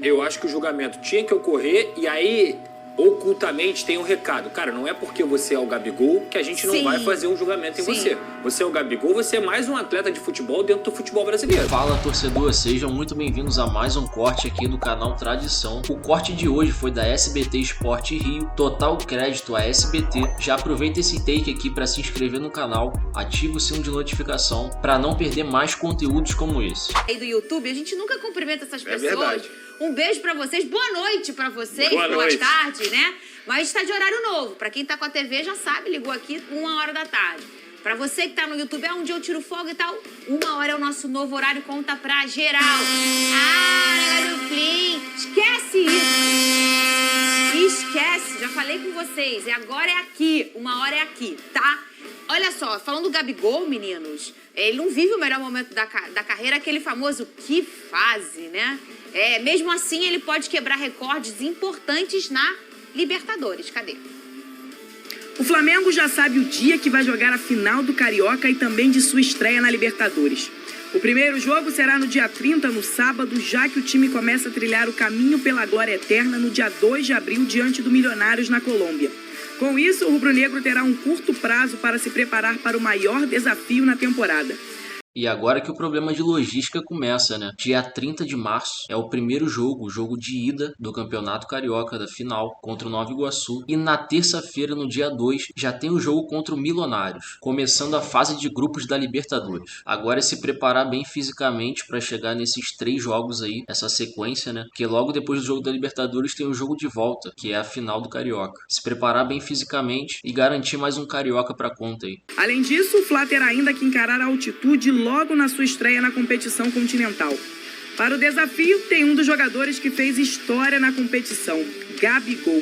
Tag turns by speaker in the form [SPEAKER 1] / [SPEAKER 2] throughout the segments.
[SPEAKER 1] Eu acho que o julgamento tinha que ocorrer e aí, ocultamente, tem um recado. Cara, não é porque você é o Gabigol que a gente não vai fazer um julgamento em você. Você é o Gabigol, você é mais um atleta de futebol dentro do futebol brasileiro.
[SPEAKER 2] Fala, torcedor, sejam muito bem-vindos a mais um corte aqui do canal Tradição. O corte de hoje foi da SBT Esporte Rio, total crédito a SBT. Já aproveita esse take aqui para se inscrever no canal, ativa o sininho de notificação para não perder mais conteúdos como esse.
[SPEAKER 3] Aí do YouTube, a gente nunca cumprimenta essas pessoas.
[SPEAKER 1] Verdade.
[SPEAKER 3] Um beijo pra vocês, boa noite pra vocês, boa tarde, né? Mas tá de horário novo. Pra quem tá com a TV já sabe, ligou aqui 1h da tarde. Pra você que tá no YouTube, um dia eu tiro fogo e tal. 1h é o nosso novo horário, conta pra geral. Negócio do Clean. Esquece isso. Esquece, já falei com vocês. E agora é aqui, 1h é aqui, tá? Olha só, falando do Gabigol, meninos, ele não vive o melhor momento da carreira, aquele famoso que fase, né? Mesmo assim, ele pode quebrar recordes importantes na Libertadores. Cadê?
[SPEAKER 4] O Flamengo já sabe o dia que vai jogar a final do Carioca e também de sua estreia na Libertadores. O primeiro jogo será no dia 30, no sábado, já que o time começa a trilhar o caminho pela glória eterna no dia 2 de abril diante do Milionários na Colômbia. Com isso, o rubro-negro terá um curto prazo para se preparar para o maior desafio na temporada.
[SPEAKER 2] E agora que o problema de logística começa, né? Dia 30 de março é o primeiro jogo, o jogo de ida do Campeonato Carioca da final contra o Nova Iguaçu. E na terça-feira, no dia 2, já tem o jogo contra o Milionários, começando a fase de grupos da Libertadores. Agora é se preparar bem fisicamente para chegar nesses 3 jogos aí, essa sequência, né? Porque logo depois do jogo da Libertadores tem o jogo de volta, que é a final do Carioca. Se preparar bem fisicamente e garantir mais um Carioca para conta aí.
[SPEAKER 4] Além disso, o Fla terá ainda que encarar a altitude logo na sua estreia na competição continental. Para o desafio, tem um dos jogadores que fez história na competição, Gabigol.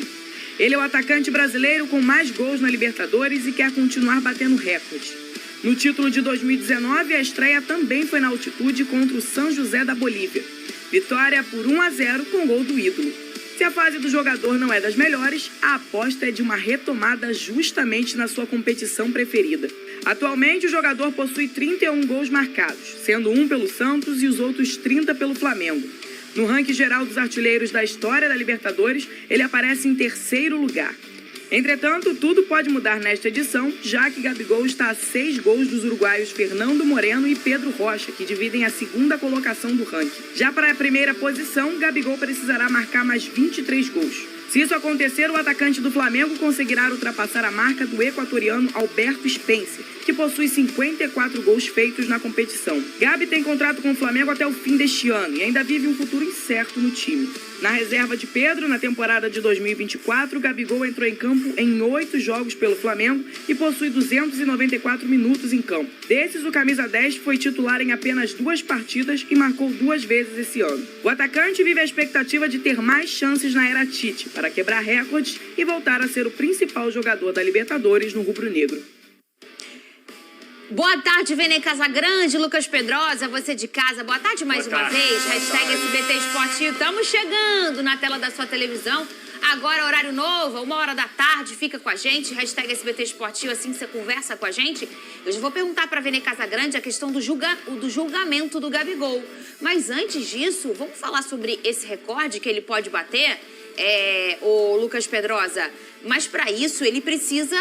[SPEAKER 4] Ele é o atacante brasileiro com mais gols na Libertadores e quer continuar batendo recorde. No título de 2019, a estreia também foi na altitude contra o São José da Bolívia. Vitória por 1-0 com gol do ídolo. Se a fase do jogador não é das melhores, a aposta é de uma retomada justamente na sua competição preferida. Atualmente, o jogador possui 31 gols marcados, sendo 1 pelo Santos e os outros 30 pelo Flamengo. No ranking geral dos artilheiros da história da Libertadores, ele aparece em 3º lugar. Entretanto, tudo pode mudar nesta edição, já que Gabigol está a 6 gols dos uruguaios Fernando Moreno e Pedro Rocha, que dividem a 2ª colocação do ranking. Já para a primeira posição, Gabigol precisará marcar mais 23 gols. Se isso acontecer, o atacante do Flamengo conseguirá ultrapassar a marca do equatoriano Alberto Spencer, que possui 54 gols feitos na competição. Gabi tem contrato com o Flamengo até o fim deste ano e ainda vive um futuro incerto no time. Na reserva de Pedro, na temporada de 2024, Gabigol entrou em campo em 8 jogos pelo Flamengo e possui 294 minutos em campo. Desses, o camisa 10 foi titular em apenas 2 partidas e marcou 2 vezes esse ano. O atacante vive a expectativa de ter mais chances na era Tite para quebrar recordes e voltar a ser o principal jogador da Libertadores no rubro-negro.
[SPEAKER 3] Boa tarde, Vene Casagrande, Lucas Pedrosa, você de casa. Boa tarde mais uma vez. Hashtag SBT Esportivo. Estamos chegando na tela da sua televisão. Agora, horário novo, 1h da tarde. Fica com a gente. Hashtag SBT Esportivo, assim que você conversa com a gente. Eu já vou perguntar para a Vene Casagrande a questão do julgamento do Gabigol. Mas antes disso, vamos falar sobre esse recorde que ele pode bater, o Lucas Pedrosa. Mas para isso, ele precisa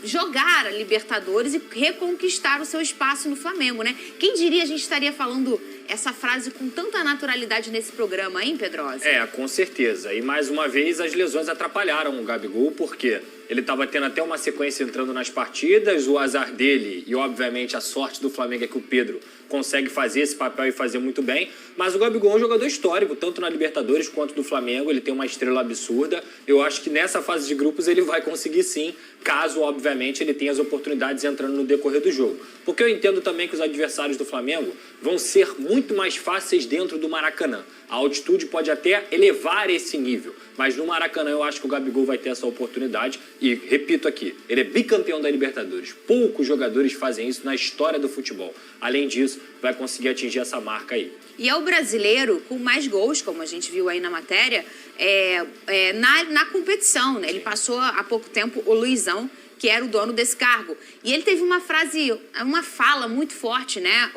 [SPEAKER 3] jogar a Libertadores e reconquistar o seu espaço no Flamengo, né? Quem diria a gente estaria falando essa frase com tanta naturalidade nesse programa, hein, Pedrosa?
[SPEAKER 1] Com certeza. E mais uma vez as lesões atrapalharam o Gabigol, porque ele estava tendo até uma sequência entrando nas partidas, o azar dele e, obviamente, a sorte do Flamengo é que o Pedro consegue fazer esse papel e fazer muito bem, mas o Gabigol é um jogador histórico, tanto na Libertadores quanto do Flamengo, ele tem uma estrela absurda. Eu acho que nessa fase de grupos ele vai conseguir sim, caso, obviamente, ele tenha as oportunidades entrando no decorrer do jogo. Porque eu entendo também que os adversários do Flamengo vão ser muito mais fáceis dentro do Maracanã. A altitude pode até elevar esse nível, mas no Maracanã eu acho que o Gabigol vai ter essa oportunidade e, repito aqui, ele é bicampeão da Libertadores. Poucos jogadores fazem isso na história do futebol. Além disso, vai conseguir atingir essa marca aí.
[SPEAKER 3] E é o brasileiro com mais gols, como a gente viu aí na matéria, na competição, né? Ele passou há pouco tempo o Luizão, que era o dono desse cargo. E ele teve uma fala muito forte, né?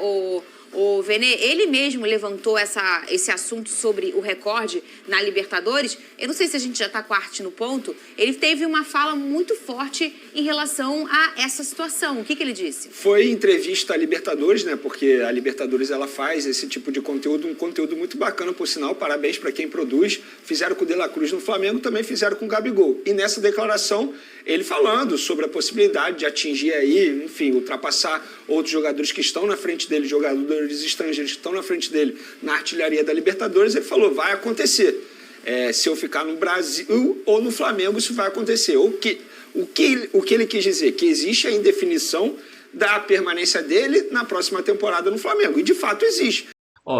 [SPEAKER 3] O Vene, ele mesmo levantou esse assunto sobre o recorde na Libertadores. Eu não sei se a gente já está com a arte no ponto. Ele teve uma fala muito forte em relação a essa situação. O que ele disse?
[SPEAKER 5] Foi entrevista à Libertadores, né? Porque a Libertadores ela faz esse tipo de conteúdo, um conteúdo muito bacana, por sinal. Parabéns para quem produz. Fizeram com o De La Cruz no Flamengo, também fizeram com o Gabigol. E nessa declaração, ele falando sobre a possibilidade de atingir aí, enfim, ultrapassar outros jogadores que estão na frente dele, jogadores estrangeiros que estão na frente dele na artilharia da Libertadores, ele falou, vai acontecer. Se eu ficar no Brasil ou no Flamengo, isso vai acontecer. O que ele quis dizer? Que existe a indefinição da permanência dele na próxima temporada no Flamengo. E, de fato, existe.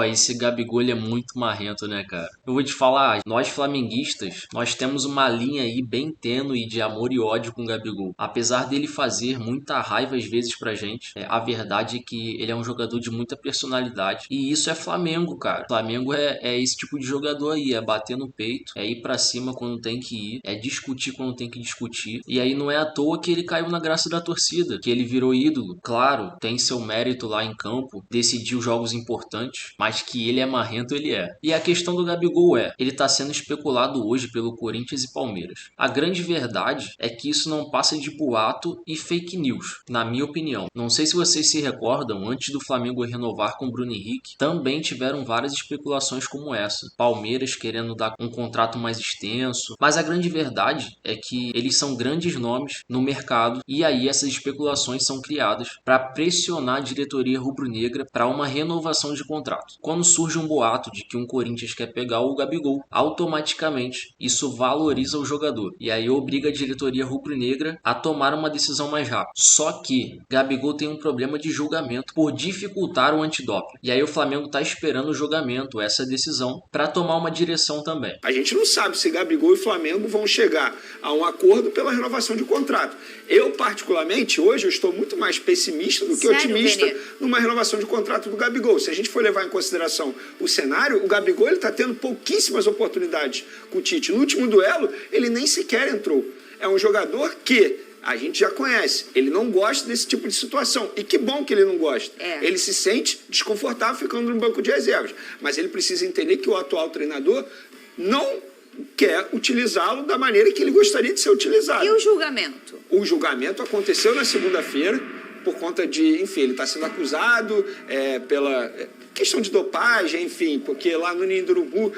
[SPEAKER 2] Esse Gabigol ele é muito marrento, né, cara? Eu vou te falar, nós flamenguistas, nós temos uma linha aí bem tênue de amor e ódio com o Gabigol. Apesar dele fazer muita raiva às vezes pra gente, a verdade é que ele é um jogador de muita personalidade. E isso é Flamengo, cara. Flamengo é esse tipo de jogador aí, é bater no peito, é ir pra cima quando tem que ir, é discutir quando tem que discutir. E aí não é à toa que ele caiu na graça da torcida, que ele virou ídolo. Claro, tem seu mérito lá em campo, decidiu jogos importantes, mas que ele é marrento, ele é. E a questão do Gabigol ele tá sendo especulado hoje pelo Corinthians e Palmeiras. A grande verdade é que isso não passa de boato e fake news, na minha opinião. Não sei se vocês se recordam, antes do Flamengo renovar com o Bruno Henrique, também tiveram várias especulações como essa. Palmeiras querendo dar um contrato mais extenso, mas a grande verdade é que eles são grandes nomes no mercado e aí essas especulações são criadas para pressionar a diretoria rubro-negra para uma renovação de contrato. Quando surge um boato de que um Corinthians quer pegar o Gabigol, automaticamente isso valoriza o jogador. E aí obriga a diretoria rubro-negra a tomar uma decisão mais rápida. Só que Gabigol tem um problema de julgamento por dificultar o antidoping. E aí o Flamengo está esperando o julgamento, essa decisão, para tomar uma direção também.
[SPEAKER 5] A gente não sabe se Gabigol e Flamengo vão chegar a um acordo pela renovação de contrato. Eu, particularmente, hoje eu estou muito mais pessimista do que otimista numa renovação de contrato do Gabigol. Se a gente for levar em consideração o cenário, o Gabigol está tendo pouquíssimas oportunidades com o Tite. No último duelo, ele nem sequer entrou. É um jogador que a gente já conhece. Ele não gosta desse tipo de situação. E que bom que ele não gosta. Ele se sente desconfortável ficando no banco de reservas. Mas ele precisa entender que o atual treinador não quer utilizá-lo da maneira que ele gostaria de ser utilizado.
[SPEAKER 3] E o julgamento?
[SPEAKER 5] O julgamento aconteceu na segunda-feira, por conta de, enfim, ele está sendo acusado pela questão de dopagem, enfim, porque lá no Ninho do Urubu,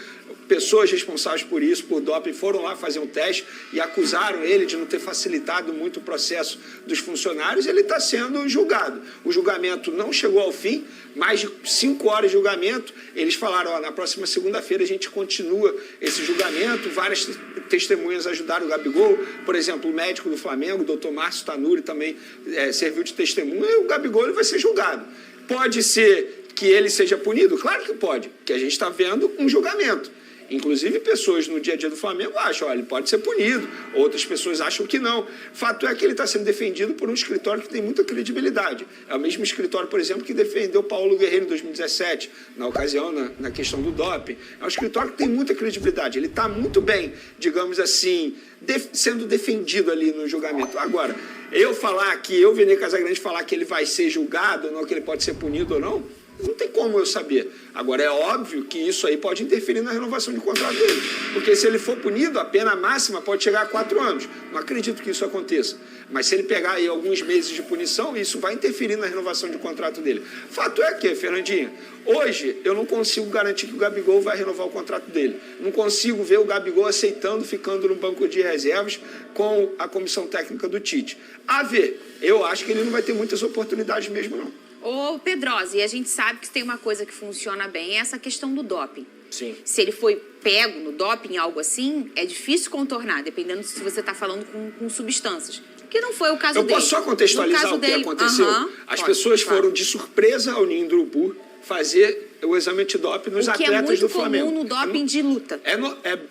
[SPEAKER 5] pessoas responsáveis por isso, por doping, foram lá fazer um teste e acusaram ele de não ter facilitado muito o processo dos funcionários. Ele está sendo julgado. O julgamento não chegou ao fim, mais de 5 horas de julgamento. Eles falaram, na próxima segunda-feira a gente continua esse julgamento. Várias testemunhas ajudaram o Gabigol. Por exemplo, o médico do Flamengo, o doutor Márcio Tanuri, também serviu de testemunha. E o Gabigol ele vai ser julgado. Pode ser que ele seja punido? Claro que pode, porque a gente está vendo um julgamento. Inclusive, pessoas no dia a dia do Flamengo acham, ele pode ser punido. Outras pessoas acham que não. Fato é que ele está sendo defendido por um escritório que tem muita credibilidade. É o mesmo escritório, por exemplo, que defendeu Paulo Guerreiro em 2017, na ocasião, na questão do doping. É um escritório que tem muita credibilidade. Ele está muito bem, digamos assim, sendo defendido ali no julgamento. Agora, eu, Vene Casagrande, falar que ele vai ser julgado ou não, que ele pode ser punido ou não, não tem como eu saber. Agora, é óbvio que isso aí pode interferir na renovação de contrato dele. Porque se ele for punido, a pena máxima pode chegar a 4 anos. Não acredito que isso aconteça. Mas se ele pegar aí alguns meses de punição, isso vai interferir na renovação de contrato dele. Fato é que, Fernandinha, hoje eu não consigo garantir que o Gabigol vai renovar o contrato dele. Não consigo ver o Gabigol aceitando, ficando no banco de reservas com a comissão técnica do Tite. A ver, eu acho que ele não vai ter muitas oportunidades mesmo, não.
[SPEAKER 3] Ô, Pedrosa, e a gente sabe que tem uma coisa que funciona bem, é essa questão do doping.
[SPEAKER 1] Sim.
[SPEAKER 3] Se ele foi pego no doping, algo assim, é difícil contornar, dependendo se você está falando com substâncias. Que não foi o caso dele.
[SPEAKER 5] Eu posso só contextualizar o que aconteceu? As pessoas foram de surpresa ao Ninho do Urubu fazer o exame antidoping nos atletas do Flamengo.
[SPEAKER 3] O que é muito comum no doping de luta.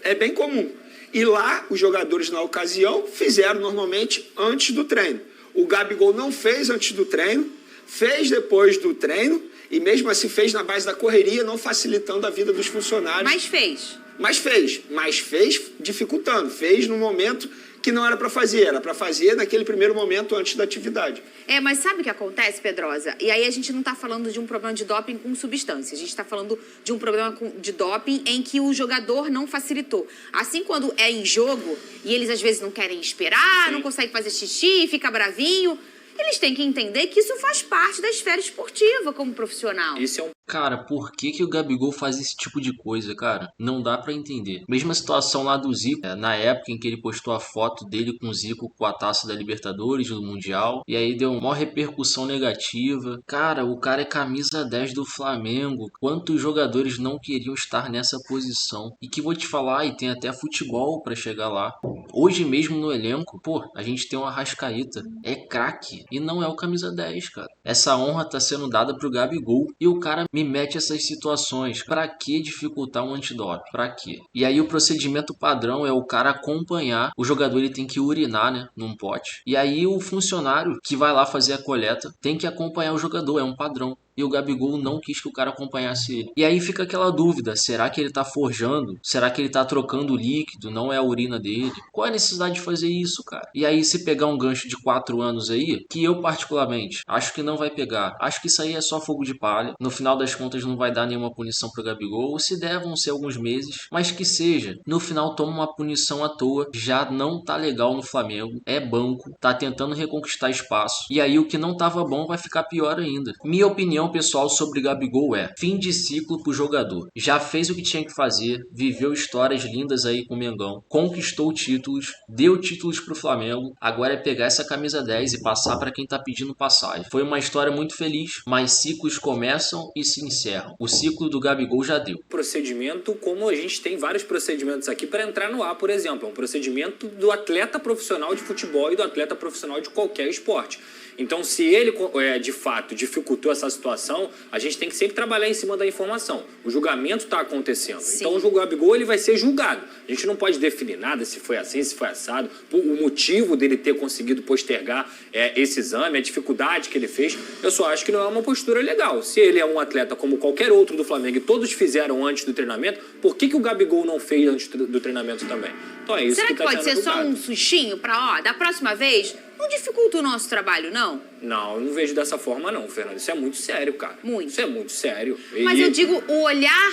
[SPEAKER 5] É bem comum. E lá, os jogadores, na ocasião, fizeram normalmente antes do treino. O Gabigol não fez antes do treino, fez depois do treino e mesmo assim fez na base da correria, não facilitando a vida dos funcionários.
[SPEAKER 3] Mas fez.
[SPEAKER 5] Mas fez dificultando. Fez no momento que não era para fazer. Era para fazer naquele primeiro momento antes da atividade.
[SPEAKER 3] Mas sabe o que acontece, Pedrosa? E aí a gente não tá falando de um problema de doping com substância. A gente tá falando de um problema de doping em que o jogador não facilitou. Assim, quando é em jogo e eles às vezes não querem esperar, não conseguem fazer xixi, fica bravinho, eles têm que entender que isso faz parte da esfera esportiva como profissional.
[SPEAKER 1] Isso é um
[SPEAKER 2] Cara, por que o Gabigol faz esse tipo de coisa, cara? Não dá pra entender. Mesma situação lá do Zico, na época em que ele postou a foto dele com o Zico com a taça da Libertadores, do Mundial, e aí deu uma repercussão negativa. Cara, o cara é camisa 10 do Flamengo. Quantos jogadores não queriam estar nessa posição? E que vou te falar, e tem até futebol pra chegar lá. Hoje mesmo no elenco, pô, a gente tem o Arrascaeta. É craque. E não é o camisa 10, cara. Essa honra tá sendo dada pro Gabigol. E o cara me mete essas situações. Pra que dificultar um antidoping? Pra quê? E aí o procedimento padrão é o cara acompanhar. O jogador ele tem que urinar, né? Num pote. E aí o funcionário que vai lá fazer a coleta tem que acompanhar o jogador. É um padrão. E o Gabigol não quis que o cara acompanhasse ele. E aí fica aquela dúvida, será que ele tá forjando? Será que ele tá trocando líquido? Não é a urina dele? Qual é a necessidade de fazer isso, cara? E aí se pegar um gancho de 4 anos aí, que eu particularmente acho que não vai pegar. Acho que isso aí é só fogo de palha. No final das contas não vai dar nenhuma punição pro Gabigol. Se der, vão ser alguns meses. Mas que seja. No final toma uma punição à toa. Já não tá legal no Flamengo. É banco. Tá tentando reconquistar espaço. E aí o que não tava bom vai ficar pior ainda. Minha opinião pessoal sobre Gabigol é fim de ciclo pro jogador. Já fez o que tinha que fazer, viveu histórias lindas aí com o Mengão, conquistou títulos, deu títulos pro Flamengo, agora é pegar essa camisa 10 e passar para quem tá pedindo passagem. Foi uma história muito feliz, mas ciclos começam e se encerram. O ciclo do Gabigol já deu.
[SPEAKER 1] procedimento como a gente tem vários procedimentos aqui para entrar no ar, por exemplo. É um procedimento do atleta profissional de futebol e do atleta profissional de qualquer esporte. Então, se ele, de fato, dificultou essa situação, a gente tem que sempre trabalhar em cima da informação. O julgamento está acontecendo.
[SPEAKER 3] Sim.
[SPEAKER 1] Então, o Gabigol ele vai ser julgado. A gente não pode definir nada se foi assim, se foi assado, o motivo dele ter conseguido postergar esse exame, a dificuldade que ele fez. Eu só acho que não é uma postura legal. Se ele é um atleta como qualquer outro do Flamengo e todos fizeram antes do treinamento, por que o Gabigol não fez antes do treinamento também? Então é isso.
[SPEAKER 3] Será que
[SPEAKER 1] tá
[SPEAKER 3] pode
[SPEAKER 1] sendo
[SPEAKER 3] ser só
[SPEAKER 1] julgado.
[SPEAKER 3] um sustinho pra, da próxima vez, não dificulta o nosso trabalho, não?
[SPEAKER 1] Não, eu não vejo dessa forma não, Fernando. Isso é muito sério, cara.
[SPEAKER 3] Muito.
[SPEAKER 1] Isso é muito sério.
[SPEAKER 3] Mas eu digo, o olhar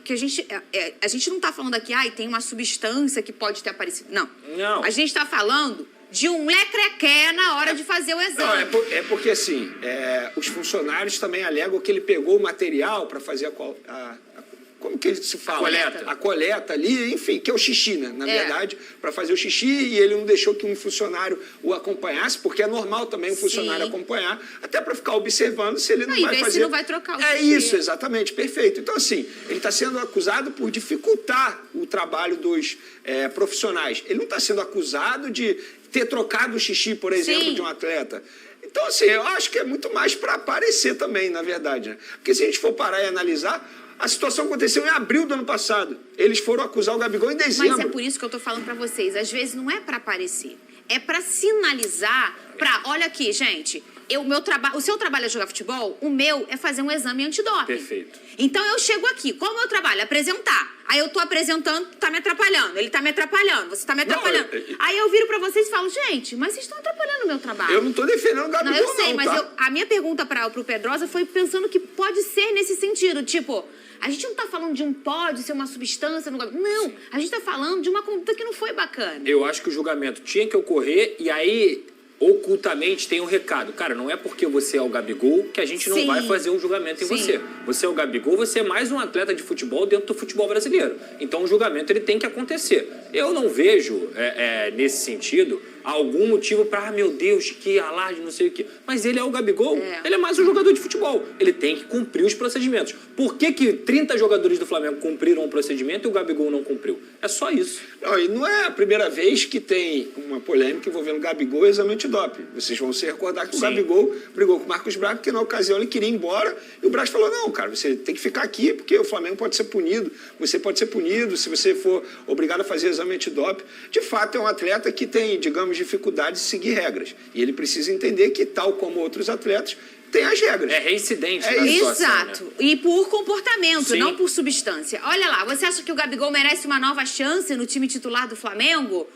[SPEAKER 3] que a gente não tá falando aqui, tem uma substância que pode ter aparecido. Não.
[SPEAKER 1] Não.
[SPEAKER 3] A gente tá falando de um lecrequé na hora de fazer o
[SPEAKER 5] Não,
[SPEAKER 3] exame.
[SPEAKER 5] é porque assim, os funcionários também alegam que ele pegou o material para fazer como que se fala?
[SPEAKER 1] Coleta.
[SPEAKER 5] A coleta ali, enfim, que é o xixi, né? Na verdade, para fazer o xixi, e ele não deixou que um funcionário o acompanhasse, porque é normal também um funcionário acompanhar, até para ficar observando se ele não
[SPEAKER 3] E
[SPEAKER 5] vai
[SPEAKER 3] ver
[SPEAKER 5] fazer.
[SPEAKER 3] se não vai trocar o
[SPEAKER 5] É
[SPEAKER 3] xixi.
[SPEAKER 5] isso, exatamente, perfeito. Então, assim, ele está sendo acusado por dificultar o trabalho dos profissionais. Ele não está sendo acusado de ter trocado o xixi, por exemplo,
[SPEAKER 3] Sim.
[SPEAKER 5] de um atleta. Então, assim, eu acho que é muito mais para aparecer também, na verdade, né? Porque se a gente for parar e analisar, a situação aconteceu em abril do ano passado. Eles foram acusar o Gabigol em dezembro.
[SPEAKER 3] Mas é por isso que eu tô falando pra vocês. Às vezes não é pra aparecer. É pra sinalizar olha aqui, gente, o seu trabalho é jogar futebol, o meu é fazer um exame antidoping.
[SPEAKER 1] Perfeito.
[SPEAKER 3] Então eu chego aqui, qual é o meu trabalho? Apresentar. Aí eu tô apresentando, tá me atrapalhando, ele tá me atrapalhando, você tá me atrapalhando. Aí eu viro pra vocês e falo, gente, mas vocês estão atrapalhando o meu trabalho.
[SPEAKER 5] Eu não tô defendendo o Gabigol,
[SPEAKER 3] Não, eu sei, mas
[SPEAKER 5] tá?
[SPEAKER 3] a minha pergunta pro Pedrosa foi pensando que pode ser nesse sentido, tipo, a gente não tá falando de pode ser uma substância no Gabigol. Não, a gente tá falando de uma conduta que não foi bacana.
[SPEAKER 1] Eu acho que o julgamento tinha que ocorrer e aí, ocultamente, tem um recado. Cara, não é porque você é o Gabigol que a gente não
[SPEAKER 3] Sim.
[SPEAKER 1] vai fazer um julgamento em
[SPEAKER 3] Sim.
[SPEAKER 1] você. Você é o Gabigol, você é mais um atleta de futebol dentro do futebol brasileiro. Então o julgamento ele tem que acontecer. Eu não vejo, nesse sentido, algum motivo para, meu Deus, que alarde, não sei o quê. Mas ele é o Gabigol, ele é mais um jogador de futebol. Ele tem que cumprir os procedimentos. Por que 30 jogadores do Flamengo cumpriram o procedimento e o Gabigol não cumpriu? É só isso.
[SPEAKER 5] Não, e não é a primeira vez que tem uma polêmica envolvendo o Gabigol e exame antidoping. Vocês vão se recordar que o Gabigol brigou com o Marcos Braz, porque na ocasião ele queria ir embora, e o Braz falou, não, cara, você tem que ficar aqui, porque o Flamengo pode ser punido, você pode ser punido se você for obrigado a fazer exame antidoping. De fato, é um atleta que tem, digamos, dificuldade de seguir regras. E ele precisa entender que, tal como outros atletas, tem as regras.
[SPEAKER 1] É reincidente
[SPEAKER 5] É
[SPEAKER 1] na
[SPEAKER 5] isso.
[SPEAKER 1] situação,
[SPEAKER 3] Exato.
[SPEAKER 1] né?
[SPEAKER 3] E por comportamento,
[SPEAKER 1] Sim.
[SPEAKER 3] não por substância. Olha lá, você acha que o Gabigol merece uma nova chance no time titular do Flamengo?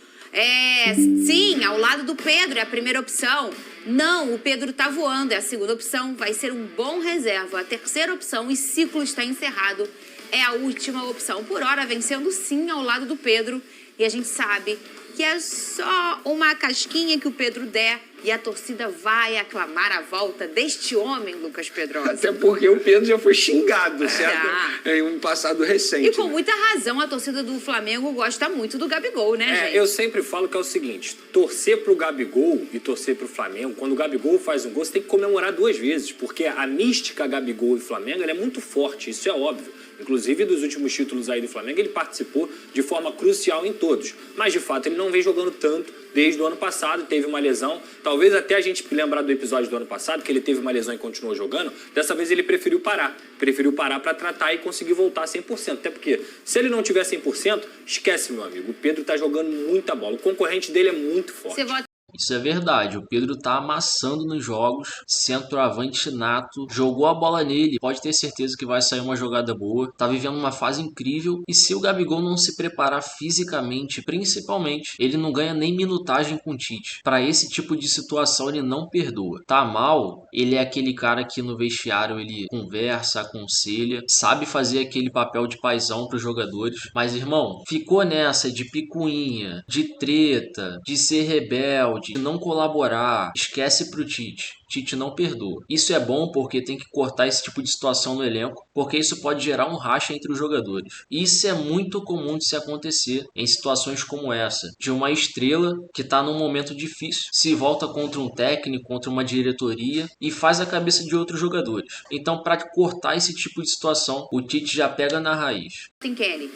[SPEAKER 3] Sim, ao lado do Pedro, é a primeira opção. Não, o Pedro tá voando, é a segunda opção. Vai ser um bom reserva. A terceira opção, e ciclo está encerrado, é a última opção. Por hora, vencendo sim ao lado do Pedro. E a gente sabe que é só uma casquinha que o Pedro der e a torcida vai aclamar a volta deste homem, Lucas Pedrosa.
[SPEAKER 5] Até porque o Pedro já foi xingado, certo? Em um passado recente.
[SPEAKER 3] E com muita razão, a torcida do Flamengo gosta muito do Gabigol, né, gente?
[SPEAKER 1] Eu sempre falo que é o seguinte, torcer pro Gabigol e torcer pro Flamengo, quando o Gabigol faz um gol, você tem que comemorar 2 vezes, porque a mística Gabigol e Flamengo ela é muito forte, isso é óbvio. Inclusive, dos últimos títulos aí do Flamengo, ele participou de forma crucial em todos. Mas, de fato, ele não vem jogando tanto desde o ano passado, teve uma lesão. Talvez até a gente lembrar do episódio do ano passado, que ele teve uma lesão e continuou jogando. Dessa vez ele preferiu parar. Preferiu parar para tratar e conseguir voltar 100%. Até porque, se ele não tiver 100%, esquece, meu amigo. O Pedro tá jogando muita bola. O concorrente dele é muito forte.
[SPEAKER 3] Você vota
[SPEAKER 2] Isso é verdade, o Pedro tá amassando nos jogos, centroavante nato, jogou a bola nele, pode ter certeza que vai sair uma jogada boa, tá vivendo uma fase incrível e se o Gabigol não se preparar fisicamente, principalmente, ele não ganha nem minutagem com o Tite. Para esse tipo de situação ele não perdoa. Tá mal, ele é aquele cara que no vestiário ele conversa, aconselha, sabe fazer aquele papel de paizão pros jogadores, mas irmão, ficou nessa de picuinha, de treta, de ser rebelde, de não colaborar, esquece pro Tite. Tite não perdoa. Isso é bom porque tem que cortar esse tipo de situação no elenco, porque isso pode gerar um racha entre os jogadores. Isso é muito comum de se acontecer em situações como essa, de uma estrela que está num momento difícil, se volta contra um técnico, contra uma diretoria e faz a cabeça de outros jogadores. Então, para cortar esse tipo de situação, o Tite já pega na raiz.
[SPEAKER 3] em Kelly.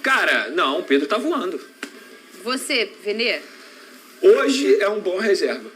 [SPEAKER 1] Cara, não, o Pedro tá voando.
[SPEAKER 3] Você, Venê?
[SPEAKER 5] Hoje é um bom reserva.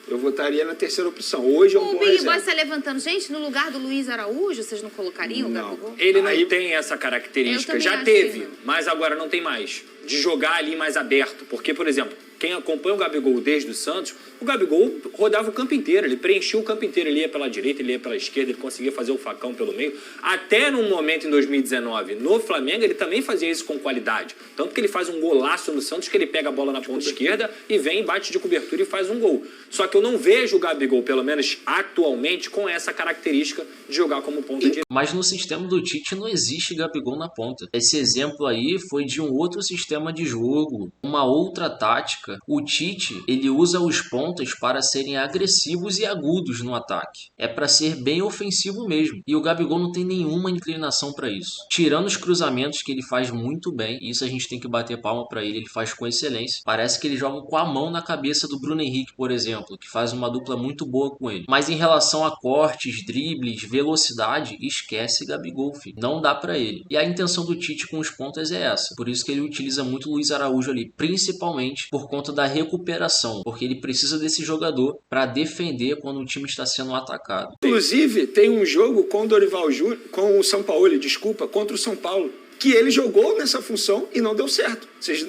[SPEAKER 5] Eu votaria na terceira opção. Hoje é um
[SPEAKER 3] O
[SPEAKER 5] bom
[SPEAKER 3] Big
[SPEAKER 5] reserva.
[SPEAKER 3] Boy está levantando. Gente, no lugar do Luiz Araújo, vocês não colocariam o
[SPEAKER 5] Não.
[SPEAKER 3] Gabigol?
[SPEAKER 1] Ele não
[SPEAKER 5] Aí-
[SPEAKER 1] tem essa
[SPEAKER 3] Eu
[SPEAKER 1] característica.
[SPEAKER 3] também
[SPEAKER 1] Já
[SPEAKER 3] acho
[SPEAKER 1] teve,
[SPEAKER 3] que não.
[SPEAKER 1] mas agora não tem mais. De jogar ali mais aberto. Porque, por exemplo, quem acompanha o Gabigol desde o Santos, o Gabigol rodava o campo inteiro. Ele preenchia o campo inteiro. Ele ia pela direita, ele ia pela esquerda, ele conseguia fazer o facão pelo meio. Até num momento em 2019, no Flamengo, ele também fazia isso com qualidade. Tanto que ele faz um golaço no Santos, que ele pega a bola na ponta esquerda e vem, bate de cobertura e faz um gol. Só que eu não vejo o Gabigol, pelo menos atualmente, com essa característica de jogar como ponta direita.
[SPEAKER 2] Mas no sistema do Tite não existe Gabigol na ponta. Esse exemplo aí foi de um outro sistema de jogo, uma outra tática. O Tite, ele usa os pontas para serem agressivos e agudos no ataque. É para ser bem ofensivo mesmo. E o Gabigol não tem nenhuma inclinação para isso. Tirando os cruzamentos que ele faz muito bem, e isso a gente tem que bater palma para ele faz com excelência. Parece que ele joga com a mão na cabeça do Bruno Henrique, por exemplo, que faz uma dupla muito boa com ele. Mas em relação a cortes, dribles, velocidade, esquece Gabigol, filho. Não dá pra ele. E a intenção do Tite com os pontas é essa. Por isso que ele utiliza muito o Luiz Araújo ali, principalmente por conta da recuperação, porque ele precisa desse jogador pra defender quando o time está sendo atacado.
[SPEAKER 5] Inclusive, tem um jogo com o Dorival Júnior, com o São Paulo, desculpa, contra o São Paulo, que ele jogou nessa função e não deu certo. Vocês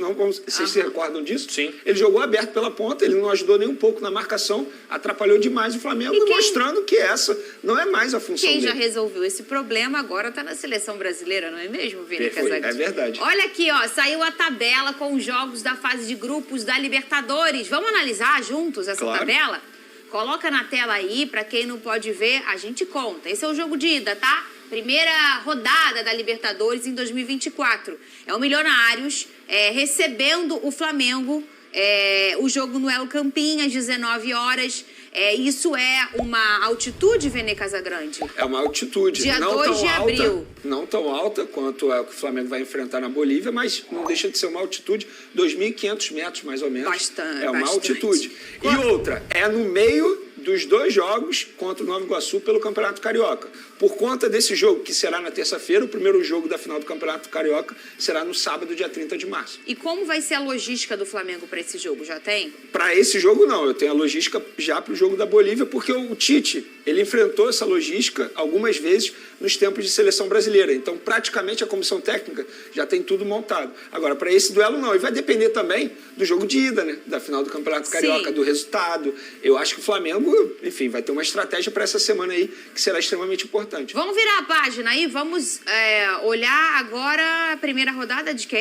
[SPEAKER 5] se recordam disso?
[SPEAKER 1] Sim.
[SPEAKER 5] Ele jogou aberto pela ponta, ele não ajudou nem um pouco na marcação, atrapalhou demais o Flamengo,
[SPEAKER 3] E quem-
[SPEAKER 5] mostrando que essa não é mais a função
[SPEAKER 3] Quem já
[SPEAKER 5] dele.
[SPEAKER 3] resolveu esse problema agora tá na seleção brasileira, não é mesmo, Vini
[SPEAKER 5] Perfeito,
[SPEAKER 3] Casagrande?
[SPEAKER 5] é verdade.
[SPEAKER 3] Olha aqui, ó, saiu a tabela com os jogos da fase de grupos da Libertadores. Vamos analisar juntos essa
[SPEAKER 5] Claro.
[SPEAKER 3] tabela? Coloca na tela aí, pra quem não pode ver, a gente conta. Esse é o jogo de ida, tá? Primeira rodada da Libertadores em 2024. É o Milionários recebendo o Flamengo. O jogo no El Campín, às 19 horas. Isso é uma altitude, Vene Casagrande?
[SPEAKER 5] É uma altitude
[SPEAKER 3] Dia
[SPEAKER 5] não
[SPEAKER 3] 2
[SPEAKER 5] tão
[SPEAKER 3] de
[SPEAKER 5] alta,
[SPEAKER 3] abril.
[SPEAKER 5] não tão alta quanto a que o Flamengo vai enfrentar na Bolívia, mas não deixa de ser uma altitude, 2.500 metros mais ou menos.
[SPEAKER 3] Bastante,
[SPEAKER 5] É uma
[SPEAKER 3] bastante.
[SPEAKER 5] altitude. E outra, é no meio dos 2 jogos contra o Nova Iguaçu pelo Campeonato Carioca. Por conta desse jogo, que será na terça-feira, o primeiro jogo da final do Campeonato Carioca será no sábado, dia 30 de março.
[SPEAKER 3] E como vai ser a logística do Flamengo para esse jogo? Já tem?
[SPEAKER 5] Para esse jogo, não. Eu tenho a logística já para o jogo da Bolívia, porque o Tite, ele enfrentou essa logística algumas vezes nos tempos de seleção brasileira. Então, praticamente, a comissão técnica já tem tudo montado. Agora, para esse duelo, não. E vai depender também do jogo de ida, né? Da final do Campeonato Carioca,
[SPEAKER 3] Sim.
[SPEAKER 5] do resultado. Eu acho que o Flamengo, enfim, vai ter uma estratégia para essa semana aí que será extremamente importante.
[SPEAKER 3] Vamos virar a página aí, vamos olhar agora a primeira rodada de quem?